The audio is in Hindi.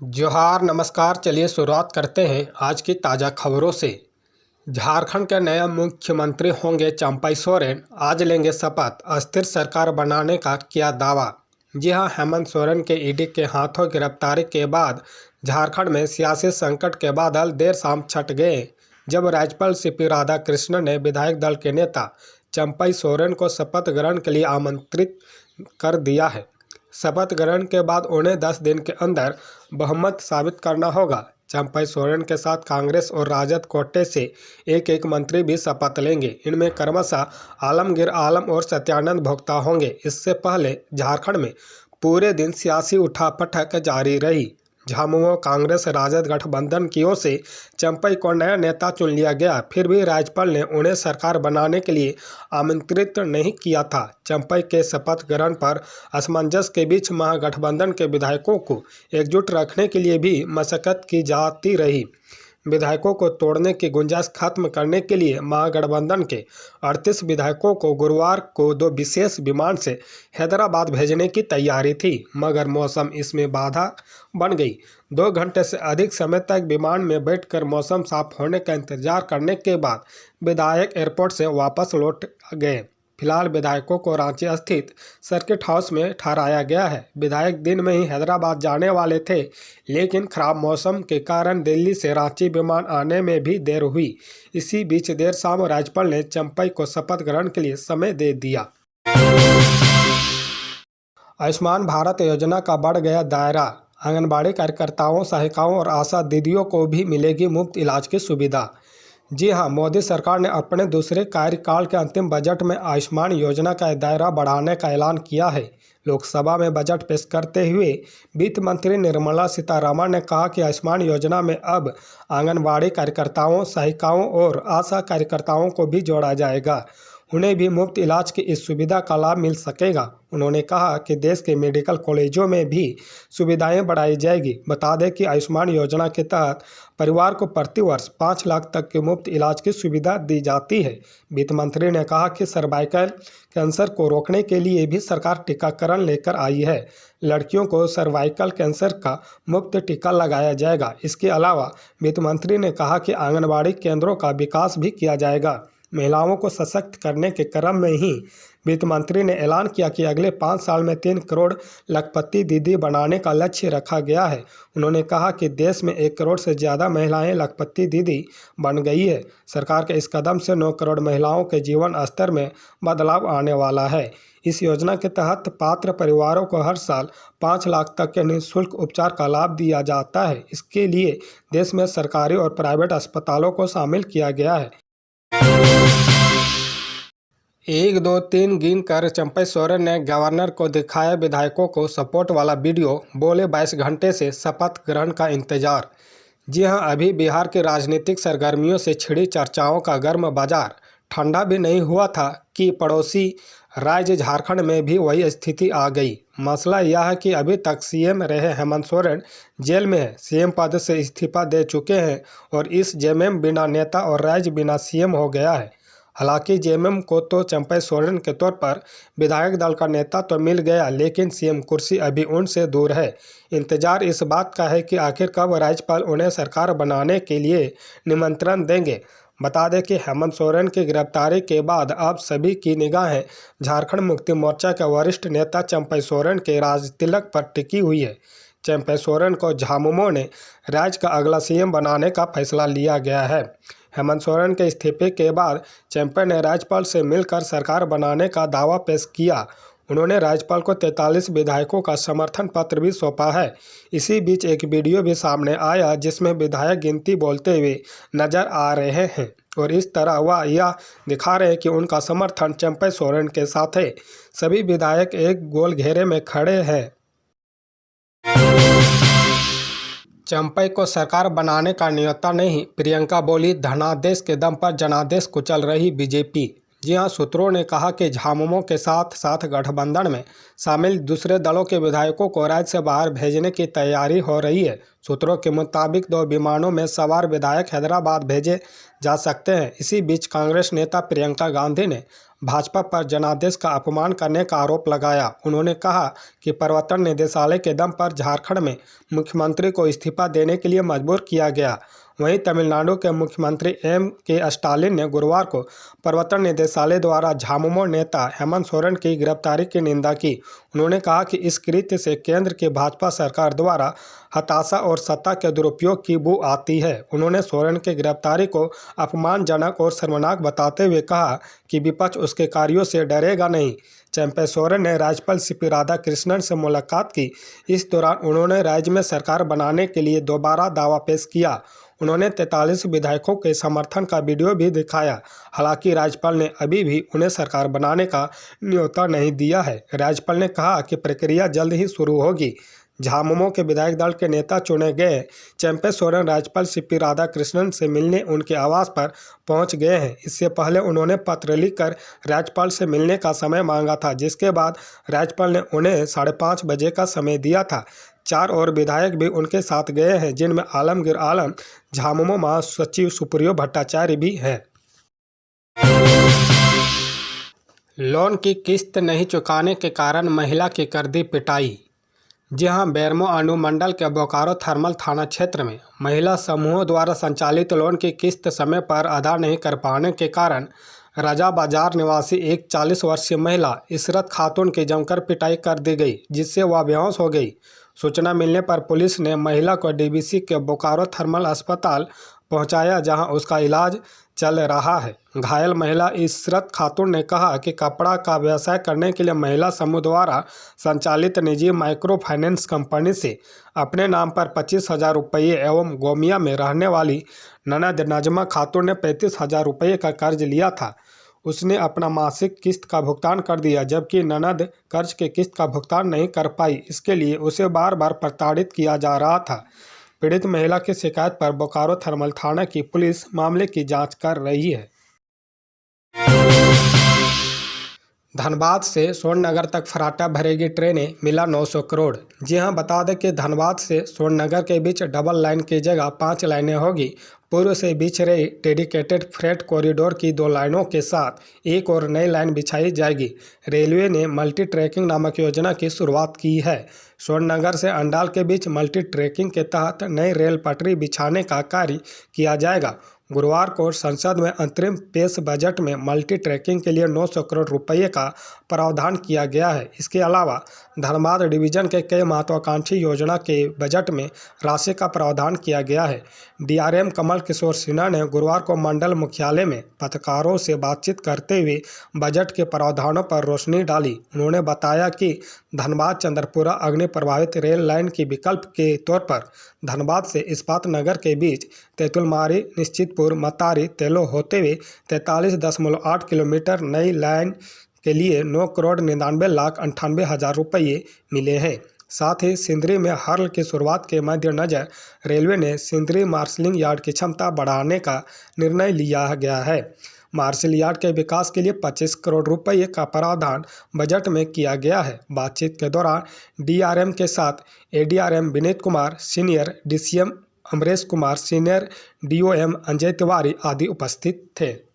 जोहार नमस्कार। चलिए शुरुआत करते हैं आज की ताज़ा खबरों से। झारखंड के नए मुख्यमंत्री होंगे चंपई सोरेन, आज लेंगे शपथ, अस्थिर सरकार बनाने का किया दावा। जी हां, हेमंत सोरेन के ईडी के हाथों गिरफ्तारी के बाद झारखंड में सियासी संकट के बादल देर शाम छट गए, जब राज्यपाल सीपी राधाकृष्णन ने विधायक दल के नेता चंपई सोरेन को शपथ ग्रहण के लिए आमंत्रित कर दिया है। शपथ ग्रहण के बाद उन्हें 10 दिन के अंदर बहुमत साबित करना होगा। चंपई सोरेन के साथ कांग्रेस और राजद कोटे से एक एक मंत्री भी शपथ लेंगे। इनमें क्रमशः आलमगीर आलम और सत्यानंद भोक्ता होंगे। इससे पहले झारखंड में पूरे दिन सियासी उठापटक जारी रही। झामुमो कांग्रेस राजद गठबंधन की ओर से चंपई को नया नेता चुन लिया गया, फिर भी राज्यपाल ने उन्हें सरकार बनाने के लिए आमंत्रित नहीं किया था। चंपई के शपथ ग्रहण पर असमंजस के बीच महागठबंधन के विधायकों को एकजुट रखने के लिए भी मशक्कत की जाती रही। विधायकों को तोड़ने की गुंजाइश खत्म करने के लिए महागठबंधन के 38 विधायकों को गुरुवार को 2 विशेष विमान से हैदराबाद भेजने की तैयारी थी, मगर मौसम इसमें बाधा बन गई। 2 घंटे से अधिक समय तक विमान में बैठकर मौसम साफ होने का इंतजार करने के बाद विधायक एयरपोर्ट से वापस लौट गए। फिलहाल विधायकों को रांची स्थित सर्किट हाउस में ठहराया गया है। विधायक दिन में ही हैदराबाद जाने वाले थे, लेकिन खराब मौसम के कारण दिल्ली से रांची विमान आने में भी देर हुई। इसी बीच देर शाम राज्यपाल ने चंपई को शपथ ग्रहण के लिए समय दे दिया। आयुष्मान भारत योजना का बढ़ गया दायरा। आंगनबाड़ी कार्यकर्ताओं, सहायिकाओं और आशा दीदियों को भी मिलेगी मुफ्त इलाज की सुविधा। जी हां, मोदी सरकार ने अपने दूसरे कार्यकाल के अंतिम बजट में आयुष्मान योजना का दायरा बढ़ाने का ऐलान किया है। लोकसभा में बजट पेश करते हुए वित्त मंत्री निर्मला सीतारमण ने कहा कि आयुष्मान योजना में अब आंगनबाड़ी कार्यकर्ताओं, सहायिकाओं और आशा कार्यकर्ताओं को भी जोड़ा जाएगा। उन्हें भी मुफ्त इलाज की इस सुविधा का लाभ मिल सकेगा। उन्होंने कहा कि देश के मेडिकल कॉलेजों में भी सुविधाएं बढ़ाई जाएगी। बता दें कि आयुष्मान योजना के तहत परिवार को प्रति वर्ष 5 लाख तक के मुफ्त इलाज की सुविधा दी जाती है। वित्त मंत्री ने कहा कि सर्वाइकल कैंसर को रोकने के लिए भी सरकार टीकाकरण लेकर आई है। लड़कियों को सर्वाइकल कैंसर का मुफ्त टीका लगाया जाएगा। इसके अलावा वित्त मंत्री ने कहा कि आंगनबाड़ी केंद्रों का विकास भी किया जाएगा। महिलाओं को सशक्त करने के क्रम में ही वित्त मंत्री ने ऐलान किया कि अगले 5 साल में 3 करोड़ लखपति दीदी बनाने का लक्ष्य रखा गया है। उन्होंने कहा कि देश में 1 करोड़ से ज़्यादा महिलाएं लखपति दीदी बन गई है। सरकार के इस कदम से 9 करोड़ महिलाओं के जीवन स्तर में बदलाव आने वाला है। इस योजना के तहत पात्र परिवारों को हर साल 5 लाख तक के निःशुल्क उपचार का लाभ दिया जाता है। इसके लिए देश में सरकारी और प्राइवेट अस्पतालों को शामिल किया गया है। 1, 2, 3 गिन कर चंपई सोरेन ने गवर्नर को दिखाया विधायकों को सपोर्ट वाला वीडियो। बोले 22 घंटे से शपथ ग्रहण का इंतजार। जी हां, अभी बिहार की राजनीतिक सरगर्मियों से छिड़ी चर्चाओं का गर्म बाजार ठंडा भी नहीं हुआ था कि पड़ोसी राज्य झारखंड में भी वही स्थिति आ गई। मसला यह है कि अभी तक सीएम रहे हेमंत सोरेन जेल में है। सीएम पद से इस्तीफा दे चुके हैं और इस जेएमएम बिना नेता और राज्य बिना सीएम हो गया है। हालांकि जेएमएम को तो चंपई सोरेन के तौर पर विधायक दल का नेता तो मिल गया, लेकिन सीएम कुर्सी अभी उनसे दूर है। इंतजार इस बात का है कि आखिर कब राज्यपाल उन्हें सरकार बनाने के लिए निमंत्रण देंगे। बता दें कि हेमंत सोरेन की गिरफ्तारी के बाद अब सभी की निगाहें झारखंड मुक्ति मोर्चा के वरिष्ठ नेता चंपई सोरेन के राजतिलक पर टिकी हुई है। चंपई सोरेन को झामुमो ने राज्य का अगला सीएम बनाने का फैसला लिया गया है। हेमंत सोरेन के इस्तीफे के बाद चंपई ने राज्यपाल से मिलकर सरकार बनाने का दावा पेश किया। उन्होंने राज्यपाल को 43 विधायकों का समर्थन पत्र भी सौंपा है। इसी बीच एक वीडियो भी सामने आया जिसमें विधायक गिनती बोलते हुए नजर आ रहे हैं और इस तरह वह यह दिखा रहे हैं कि उनका समर्थन चंपई सोरेन के साथ है। सभी विधायक एक गोल घेरे में खड़े हैं। चंपई को सरकार बनाने का न्योता नहीं, प्रियंका बोली, धनादेश के दम पर जनादेश कुचल रही बीजेपी। जी हां, सूत्रों ने कहा कि झामुमो के साथ साथ गठबंधन में शामिल दूसरे दलों के विधायकों को राज्य से बाहर भेजने की तैयारी हो रही है। सूत्रों के मुताबिक 2 विमानों में सवार विधायक हैदराबाद भेजे जा सकते हैं। इसी बीच कांग्रेस नेता प्रियंका गांधी ने भाजपा पर जनादेश का अपमान करने का आरोप लगाया। उन्होंने कहा कि प्रवर्तन निदेशालय के दम पर झारखंड में मुख्यमंत्री को इस्तीफा देने के लिए मजबूर किया गया। वहीं तमिलनाडु के मुख्यमंत्री M.K. स्टालिन ने गुरुवार को प्रवर्तन निदेशालय द्वारा झामुमो नेता हेमंत सोरेन की गिरफ्तारी की निंदा की। उन्होंने कहा कि इस कृत्य से केंद्र की भाजपा सरकार द्वारा हताशा और सत्ता के दुरुपयोग की बू आती है। उन्होंने सोरेन की गिरफ्तारी को अपमानजनक और शर्मनाक बताते हुए कहा कि विपक्ष उसके कार्यों से डरेगा नहीं। चंपई सोरेन ने राज्यपाल सीपी राधाकृष्णन से मुलाकात की। इस दौरान उन्होंने राज्य में सरकार बनाने के लिए दोबारा दावा पेश किया। उन्होंने 43 विधायकों के समर्थन का वीडियो भी दिखाया। हालांकि राज्यपाल ने अभी भी उन्हें सरकार बनाने का न्योता नहीं दिया है। राज्यपाल ने कहा कि प्रक्रिया जल्द ही शुरू होगी। झामुमो के विधायक दल के नेता चुने गए चंपई सोरेन राज्यपाल सीपी राधाकृष्णन से मिलने उनके आवास पर पहुंच गए हैं। इससे पहले उन्होंने पत्र लिखकर राज्यपाल से मिलने का समय मांगा था, जिसके बाद राज्यपाल ने उन्हें 5:30 बजे का समय दिया था। 4 और विधायक भी उनके साथ गए हैं, जिनमें आलमगीर आलम, झामुमो महासचिव सुप्रियो भट्टाचार्य भी है। लोन की किस्त नहीं चुकाने के कारण महिला की कर दी पिटाई। जी हां, बेरमो अनुमंडल के बोकारो थर्मल थाना क्षेत्र में महिला समूहों द्वारा संचालित लोन की किस्त समय पर अदा नहीं कर पाने के कारण राजा बाजार निवासी एक 40 वर्षीय महिला इशरत खातून की जमकर पिटाई कर दी गई, जिससे वह बेहोश हो गई। सूचना मिलने पर पुलिस ने महिला को डीवीसी के बोकारो थर्मल अस्पताल पहुंचाया, जहां उसका इलाज चल रहा है। घायल महिला इशरत खातून ने कहा कि कपड़ा का व्यवसाय करने के लिए महिला समूह द्वारा संचालित निजी माइक्रो फाइनेंस कंपनी से अपने नाम पर 25,000 रुपये एवं गोमिया में रहने वाली ननद नजमा खातून ने 35,000 रुपये का कर्ज लिया था। उसने अपना मासिक किस्त का भुगतान कर दिया, जबकि ननद कर्ज के किस्त का भुगतान नहीं कर पाई। इसके लिए उसे बार बार प्रताड़ित किया जा रहा था। पीड़ित महिला की शिकायत पर बोकारो थर्मल थाना की पुलिस मामले की जांच कर रही है। धनबाद से सोननगर तक फर्राटा भरेगी ट्रेनें, मिला 900 करोड़। जी हां, बता दें कि धनबाद से सोननगर के बीच डबल लाइन की जगह 5 लाइनें होगी। पूर्व से बिछ रही डेडिकेटेड फ्रेट कॉरिडोर की 2 लाइनों के साथ एक और नई लाइन बिछाई जाएगी। रेलवे ने मल्टी ट्रैकिंग नामक योजना की शुरुआत की है। सोननगर से अंडाल के बीच मल्टी ट्रैकिंग के तहत नई रेल पटरी बिछाने का कार्य किया जाएगा। गुरुवार को संसद में अंतरिम पेश बजट में मल्टी ट्रैकिंग के लिए 900 करोड़ रुपये का प्रावधान किया गया है। इसके अलावा धनबाद डिवीजन के कई महत्वाकांक्षी योजना के बजट में राशि का प्रावधान किया गया है। डीआरएम कमल किशोर सिन्हा ने गुरुवार को मंडल मुख्यालय में पत्रकारों से बातचीत करते हुए बजट के प्रावधानों पर रोशनी डाली। उन्होंने बताया कि धनबाद चंद्रपुरा अग्नि प्रभावित रेल लाइन की विकल्प के तौर पर धनबाद से इस्पात नगर के बीच तेतुलमारी, निश्चितपुर, मतारी, तेलो होते हुए 43.8 किलोमीटर नई लाइन के लिए 9,99,98,000 रुपये मिले हैं। साथ ही सिंदरी में हर्ल की शुरुआत के मद्देनजर रेलवे ने सिंदरी मार्शलिंग यार्ड की क्षमता बढ़ाने का निर्णय लिया गया है। मार्शल यार्ड के विकास के लिए 25 करोड़ रुपये का प्रावधान बजट में किया गया है। बातचीत के दौरान डीआरएम के साथ ADRM Vineet Kumar, senior DCM Amresh Kumar, senior DOM Ajay Tiwari आदि उपस्थित थे।